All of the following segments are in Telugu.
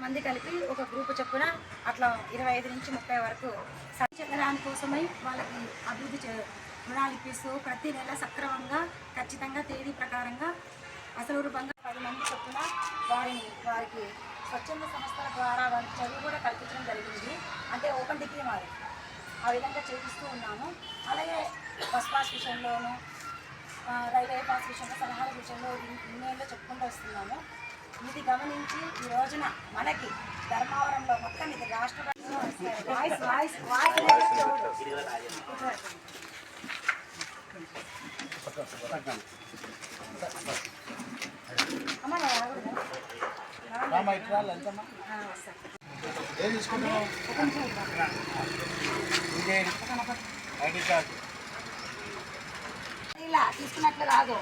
మంది కలిపి ఒక గ్రూపు చొప్పున అట్లా 25 నుంచి 30 వరకు చెందడానికి కోసమై వాళ్ళకి అభివృద్ధి రుణాలు ఇప్పిస్తూ ప్రతి నెల సక్రమంగా ఖచ్చితంగా తేదీ ప్రకారంగా అసలు రూపంగా 10 మంది చొప్పున వారికి స్వచ్ఛంద సంస్థల ద్వారా వారికి చదువు కూడా కల్పించడం జరిగింది. అంటే ఓపెన్ డిగ్రీ మాది ఆ విధంగా చేపిస్తూ ఉన్నాము. అలాగే బస్ పాస్ విషయంలోనూ రైల్వే పాస్ విషయంలో సలహాల విషయంలో యూనియన్లో చెప్పుకుంటూ వస్తున్నాము. ఇది గమనించి ఈ రోజున మనకి ధర్మవరంలో మొత్తం ఇది రాష్ట్ర ఇలా తీసుకున్నట్లు రాదు.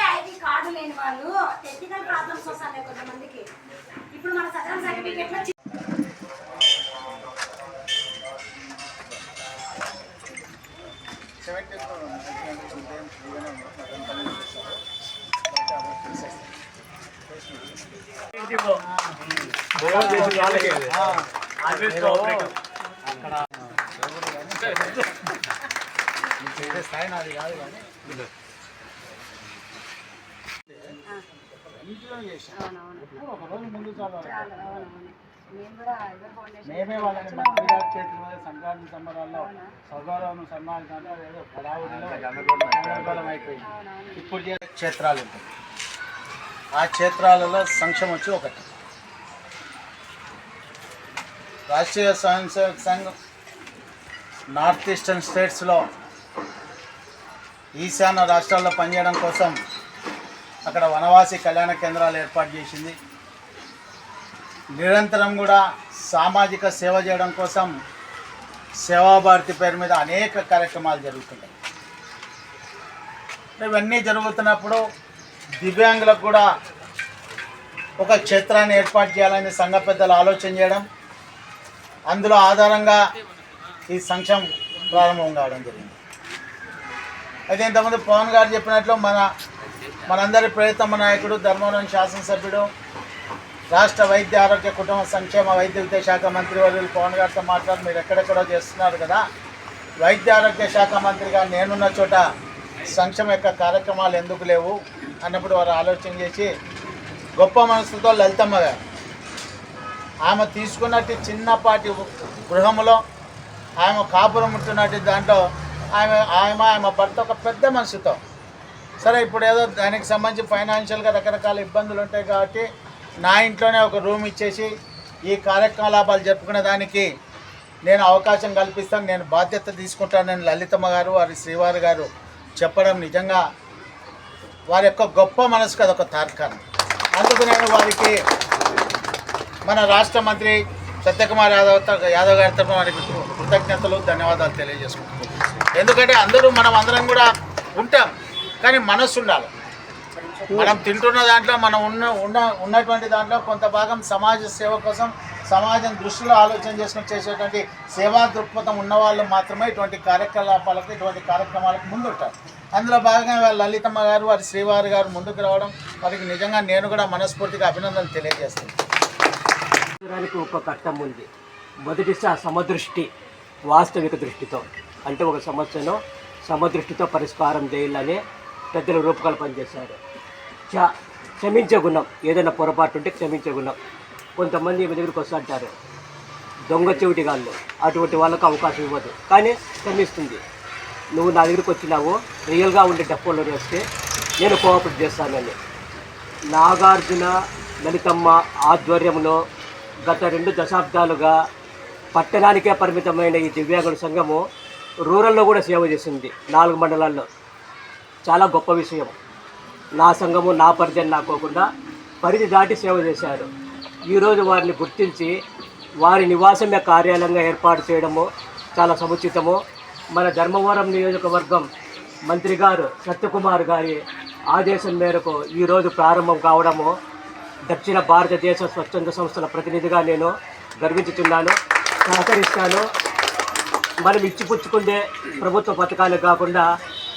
ఐడి కార్డు లేని వాళ్ళు టెక్నికల్ ప్రాబ్లమ్స్ వస్తాయి కొంతమందికి. ఇప్పుడు మన సదరన్ సర్టిఫికేట్లో స్థాయి నాది కాదు కానీ ఒక రోజు ముందు మేమే వాళ్ళని మంత్రి గారి చేతుల మీద సంక్రాంతి సంబరాల్లో సగౌరవం సన్మానించాలంటే అదేదో గడావుడిలో అయిపోయింది. ఇప్పుడు క్షేత్రాలు ఉంటాయి. ఆ క్షేత్రాలలో సంక్షేమం వచ్చి ఒకటి రాష్ట్రీయ స్వయం సేవక సంఘం నార్త్ ఈస్టర్న్ స్టేట్స్లో ఈశాన్య రాష్ట్రాల్లో పనిచేయడం కోసం అక్కడ వనవాసి కళ్యాణ కేంద్రాలు ఏర్పాటు చేసింది. నిరంతరం కూడా సామాజిక సేవ చేయడం కోసం సేవాభారతి పేరు మీద అనేక కార్యక్రమాలు జరుగుతున్నాయి. ఇవన్నీ జరుగుతున్నప్పుడు దివ్యాంగులకు కూడా ఒక క్షేత్రాన్ని ఏర్పాటు చేయాలని సంఘ పెద్దలు ఆలోచన చేయడం, అందులో ఆధారంగా ఈ సంక్షేమం ప్రారంభం కావడం జరిగింది. అయితే ఇంతకుముందు పవన్ గారు చెప్పినట్లు మనందరి ప్రియతమ నాయకుడు ధర్మవరం శాసనసభ్యుడు రాష్ట్ర వైద్య ఆరోగ్య కుటుంబ సంక్షేమ వైద్య విద్యా శాఖ మంత్రి వర్యులు పవన్ గారితో మాట్లాడి మీరు ఎక్కడెక్కడో చేస్తున్నారు కదా, వైద్య ఆరోగ్య శాఖ మంత్రిగా నేనున్న చోట సంక్షేమ యొక్క కార్యక్రమాలు ఎందుకు లేవు అన్నప్పుడు వారు ఆలోచన చేసి గొప్ప మనసుతో లలితమ్మ గారు ఆమె తీసుకున్నట్టు చిన్నపాటి గృహంలో ఆమె కాపురం ఉంటున్నట్టు దాంట్లో ఆమె భర్త ఒక పెద్ద మనసుతో సరే ఇప్పుడు ఏదో దానికి సంబంధించి ఫైనాన్షియల్గా రకరకాల ఇబ్బందులు ఉంటాయి కాబట్టి నా ఇంట్లోనే ఒక రూమ్ ఇచ్చేసి ఈ కార్యకలాపాలు జరుపుకునే దానికి నేను అవకాశం కల్పిస్తాను, నేను బాధ్యత తీసుకుంటానని లలితమ్మ గారు వారి శ్రీవారి గారు చెప్పడం నిజంగా వారి యొక్క గొప్ప మనసుకు అదొక తార్కాణం. అందుకు నేను వారికి మన రాష్ట్ర మంత్రి సత్యకుమార్ యాదవ్ గారి తరఫున వారికి కృతజ్ఞతలు ధన్యవాదాలు తెలియజేసుకుంటున్నాను. ఎందుకంటే మనం అందరం కూడా ఉంటాం, కానీ మనస్సు ఉండాలి. మనం తింటున్న దాంట్లో మనం ఉన్నటువంటి దాంట్లో కొంత భాగం సమాజ సేవ కోసం సమాజం దృష్టిలో ఆలోచన చేసుకుని చేసేటువంటి సేవా దృక్పథం ఉన్నవాళ్ళు మాత్రమే ఇటువంటి కార్యకలాపాలకు ఇటువంటి కార్యక్రమాలకు ముందుంటారు. అందులో భాగంగా లలితమ్మ గారు వారి శ్రీవారి గారు ముందుకు రావడం వారికి నిజంగా నేను కూడా మనస్ఫూర్తిగా అభినందనలు తెలియజేస్తాను. ఒక కట్టం ఉంది. మొదటి సమదృష్టి వాస్తవిక దృష్టితో, అంటే ఒక సమస్యను సమదృష్టితో పరిష్కారం చేయాలని పెద్దలు రూపకల్పన చేశారు. క్షమించే గుణం, ఏదైనా పొరపాటు ఉంటే క్షమించే గుణం. కొంతమంది మీ దగ్గరికి వస్తుంటారు దొంగ చెవిటిగాళ్ళు, అటువంటి వాళ్ళకు అవకాశం ఇవ్వదు, కానీ క్షమిస్తుంది. నువ్వు నా దగ్గరికి వచ్చినావు రియల్గా ఉండే డబ్బులు వస్తే నేను కోఆపరేట్ చేస్తానని. నాగార్జున లలితమ్మ ఆధ్వర్యంలో గత 2 దశాబ్దాలుగా పట్టణానికే పరిమితమైన ఈ దివ్యాంగుల సంఘము రూరల్లో కూడా సేవ చేసింది. 4 మండలాల్లో. చాలా గొప్ప విషయం. నా సంఘము నా పరిధి నాకోకుండా పరిధి దాటి సేవ చేశారు. ఈరోజు వారిని గుర్తించి వారి నివాసమే కార్యాలయంగా ఏర్పాటు చేయడము చాలా సముచితము. మన ధర్మవరం నియోజకవర్గం మంత్రి గారు సత్యకుమార్ గారి ఆదేశం మేరకు ఈరోజు ప్రారంభం కావడము దక్షిణ భారతదేశ స్వచ్ఛంద సంస్థల ప్రతినిధిగా నేను గర్వించుతున్నాను, సహకరిస్తాను. మనం ఇచ్చిపుచ్చుకుందే ప్రభుత్వ పథకాలు కాకుండా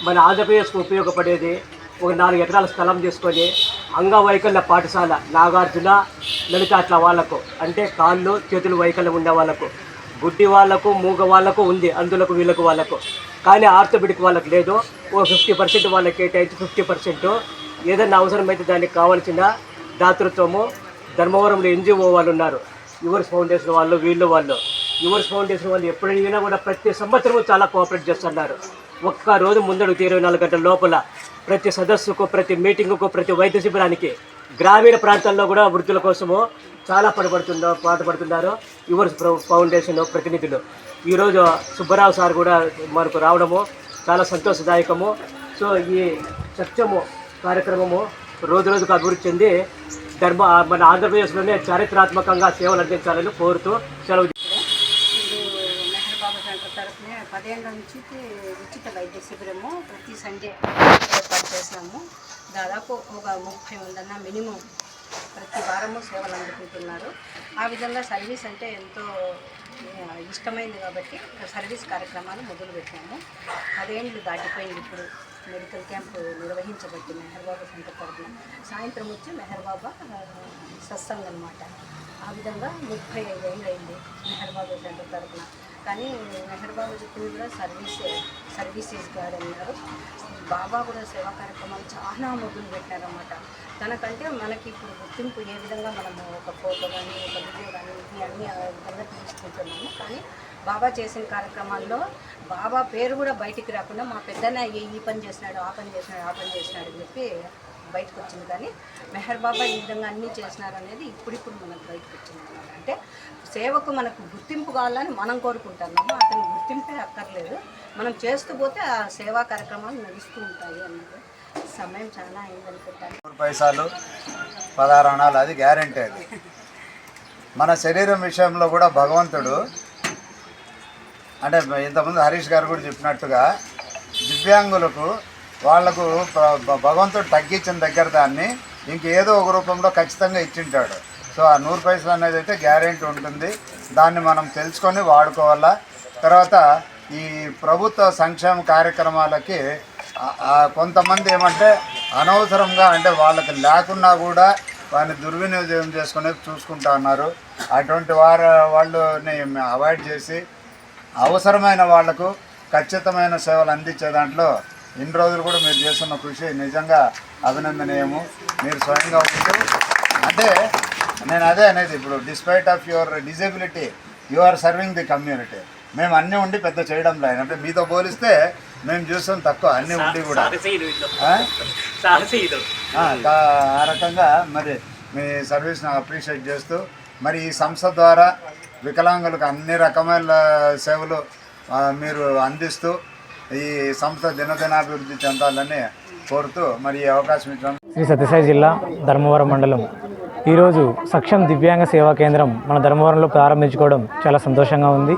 మన ఆంధ్రప్రదేశ్కు ఉపయోగపడేది ఒక 4 ఎకరాల స్థలం తీసుకొని అంగవైకల్య పాఠశాల నాగార్జున లలితాట్ల వాళ్ళకు, అంటే కాళ్ళు చేతులు వైకల్యం ఉన్న వాళ్ళకు, గుడ్డి వాళ్ళకు, మూగ వాళ్ళకు ఉంది, అందులకు వీళ్ళకు వాళ్ళకు. కానీ ఆర్థోపెడిక్ వాళ్ళకు లేదు. ఓ 50% వాళ్ళకి కేటాయించి 50% ఏదైనా అవసరమైతే దానికి కావాల్సిన దాతృత్వము ధర్మవరంలో NGO వాళ్ళు ఉన్నారు, యువర్స్ ఫౌండేషన్ వాళ్ళు, వాళ్ళు యువర్స్ ఫౌండేషన్ వాళ్ళు ఎప్పుడైనా కూడా ప్రతి సంవత్సరం చాలా కోఆపరేట్ చేస్తున్నారు. ఒక్క రోజు ముందడుగు 24 గంటల లోపల ప్రతి సదస్సుకు, ప్రతి మీటింగుకు, ప్రతి వైద్య శిబిరానికి గ్రామీణ ప్రాంతాల్లో కూడా వృద్ధుల కోసము చాలా పాటుపడుతున్నారు యువర్స్ ఫౌండేషన్ ప్రతినిధులు. ఈరోజు సుబ్బరావు సార్ కూడా మనకు రావడము చాలా సంతోషదాయకము. సో ఈ సత్యము కార్యక్రమము రోజు రోజుకు అభివృద్ధి చెంది మన ఆంధ్రప్రదేశ్లోనే చారిత్రాత్మకంగా సేవలు అందించాలని కోరుతూ సెలవు. మెహర్ బాబా సెంటర్ తరఫున 10 ఏళ్ళ నుంచి ఉచిత వైద్య శిబిరము ప్రతి సండే ఏర్పాటు చేసినాము. దాదాపు ఒక 30 మందన్న మినిమం ప్రతి వారము సేవలు అందుకుంటున్నారు. ఆ విధంగా సర్వీస్ అంటే ఎంతో ఇష్టమైంది కాబట్టి సర్వీస్ కార్యక్రమాలు మొదలుపెట్టాము. 10 ఏళ్ళు దాటిపోయింది. ఇప్పుడు మెడికల్ క్యాంప్ నిర్వహించబట్టి మెహర్ బాబా సెంటర్ తరఫున సాయంత్రం వచ్చి మెహర్ బాబా సత్సంగ్ అనమాట. ఆ విధంగా 35 ఏళ్ళు అయింది మెహర్ బాబా సెంటర్ తరఫున. కానీ మెహర్ బాబా చెప్పింది కూడా సర్వీసెస్ గార్డ్ అన్నారు. బాబా కూడా సేవా కార్యక్రమాలు చాలా మొదలు పెట్టారన్నమాట. తనకంటే మనకి ఇప్పుడు గుర్తింపు ఏ విధంగా మనము ఒక ఫోటో కానీ ఒక వీడియో కానీ ఇవన్నీ ఆ విధంగా తీసుకుంటున్నాము. కానీ బాబా చేసిన కార్యక్రమాల్లో బాబా పేరు కూడా బయటికి రాకుండా మా పెద్దన్న ఈ పని చేసినాడు, ఆ పని చేసినాడు, ఆ పని చేసినాడు అని చెప్పి బయటకు వచ్చింది. కానీ మెహర్ బాబా ఈ విధంగా అన్నీ చేసినారు అనేది ఇప్పుడిప్పుడు మనకు బయటకు వచ్చింది అనమాట. అంటే సేవకు మనకు గుర్తింపు కావాలని మనం కోరుకుంటున్నాము. అతను గుర్తింపే అక్కర్లేదు, మనం చేస్తూ పోతే ఆ సేవా కార్యక్రమాలు నడుస్తూ ఉంటాయి అన్నది. సమయం చాలా అయిందనుకుంటాను. 100 పైసలు 16 అణాలు అది గ్యారెంటీ. అది మన శరీరం విషయంలో కూడా భగవంతుడు అంటే ఇంతకుముందు హరీష్ గారు కూడా చెప్పినట్టుగా దివ్యాంగులకు వాళ్లకు భగవంతుడు తగ్గించిన దగ్గర దాన్ని ఇంకేదో ఒక రూపంలో ఖచ్చితంగా ఇచ్చింటాడు. సో ఆ 100 పైసలు అనేది అయితే గ్యారెంటీ ఉంటుంది. దాన్ని మనం తెలుసుకొని వాడుకోవాలా. తర్వాత ఈ ప్రభుత్వ సంక్షేమ కార్యక్రమాలకి కొంతమంది ఏమంటే అనవసరంగా అంటే వాళ్ళకి లేకున్నా కూడా వారిని దుర్వినియోగం చేసుకునే చూసుకుంటా ఉన్నారు. అటువంటి వాళ్ళని అవాయిడ్ చేసి అవసరమైన వాళ్లకు ఖచ్చితమైన సేవలు అందించే దాంట్లో ఇన్ని రోజులు కూడా మీరు చేస్తున్న కృషి నిజంగా అభినందనీయము. మీరు స్వయంగా ఉంటూ అంటే నేను అదే అనేది, ఇప్పుడు despite of your disability you are serving the community. మేము అన్నీ ఉండి పెద్ద చేయడం లేదు, అంటే మీతో పోలిస్తే మేము చూస్తాం తక్కువ అన్నీ ఉండి కూడా ఆ రకంగా మరి మీ సర్వీస్ని అప్రిషియేట్ చేస్తూ మరి ఈ సంస్థ ద్వారా వికలాంగులకు అన్ని రకమైన సేవలు మీరు అందిస్తూ ఈ సంస్థ దినదినాభివృద్ధి చెందాలని కోరుతూ మరి ఈ అవకాశం ఇచ్చాము. శ్రీ సత్యసాయి జిల్లా ధర్మవరం మండలం ఈరోజు సక్షం దివ్యాంగ సేవా కేంద్రం మన ధర్మవరంలో ప్రారంభించుకోవడం చాలా సంతోషంగా ఉంది.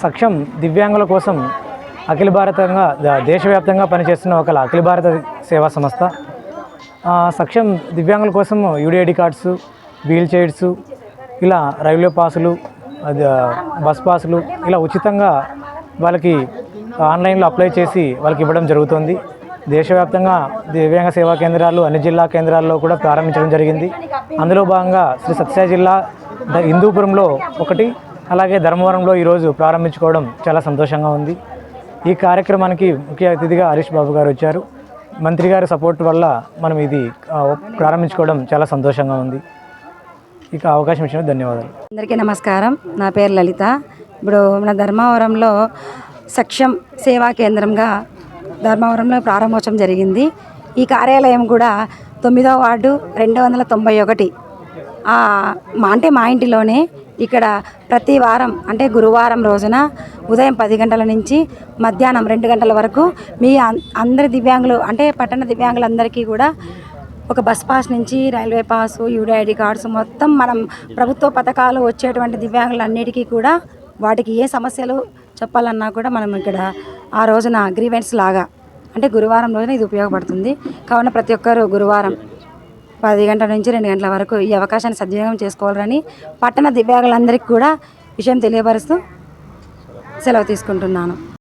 సక్షం దివ్యాంగుల కోసం అఖిల భారతంగా దేశవ్యాప్తంగా పనిచేస్తున్న ఒక అఖిల భారత సేవా సంస్థ. సక్షం దివ్యాంగుల కోసం UDID కార్డ్స్, వీల్ చైర్స్, ఇలా రైల్వే పాసులు, బస్ పాసులు ఇలా ఉచితంగా వాళ్ళకి ఆన్లైన్లో అప్లై చేసి వాళ్ళకి ఇవ్వడం జరుగుతుంది. దేశవ్యాప్తంగా దివ్యాంగ సేవా కేంద్రాలు అన్ని జిల్లా కేంద్రాల్లో కూడా ప్రారంభించడం జరిగింది. అందులో భాగంగా శ్రీ సత్యసాయి జిల్లా హిందూపురంలో ఒకటి, అలాగే ధర్మవరంలో ఈరోజు ప్రారంభించుకోవడం చాలా సంతోషంగా ఉంది. ఈ కార్యక్రమానికి ముఖ్య అతిథిగా హరీష్ బాబు గారు వచ్చారు. మంత్రి గారి సపోర్ట్ వల్ల మనం ఇది ప్రారంభించుకోవడం చాలా సంతోషంగా ఉంది. ఇక అవకాశం ఇచ్చిన ధన్యవాదాలు. అందరికీ నమస్కారం. నా పేరు లలిత. ఇప్పుడు మన ధర్మవరంలో సక్షం సేవా కేంద్రంగా ధర్మవరంలో ప్రారంభోత్సవం జరిగింది. ఈ కార్యాలయం కూడా 9వ వార్డు 291 అంటే మా ఇంటిలోనే ఇక్కడ ప్రతి వారం అంటే గురువారం రోజున ఉదయం 10 గంటల నుంచి మధ్యాహ్నం 2 గంటల వరకు మీ అందరి దివ్యాంగులు అంటే పట్టణ దివ్యాంగులందరికీ కూడా ఒక బస్ పాస్ నుంచి రైల్వే పాసు, UDID కార్డ్స్ మొత్తం మనం ప్రభుత్వ పథకాలు వచ్చేటువంటి దివ్యాంగులన్నిటికీ కూడా వాటికి ఏ సమస్యలు చెప్పాలన్నా కూడా మనం ఇక్కడ ఆ రోజున గ్రీవెన్స్ లాగా అంటే గురువారం రోజున ఇది ఉపయోగపడుతుంది. కావున ప్రతి ఒక్కరు గురువారం 10 గంటల నుంచి 2 గంటల వరకు ఈ అవకాశాన్ని సద్వినియోగం చేసుకోవాలని పట్టణ దివ్యాంగులందరికీ కూడా విషయం తెలియపరుస్తూ సెలవు తీసుకుంటున్నాను.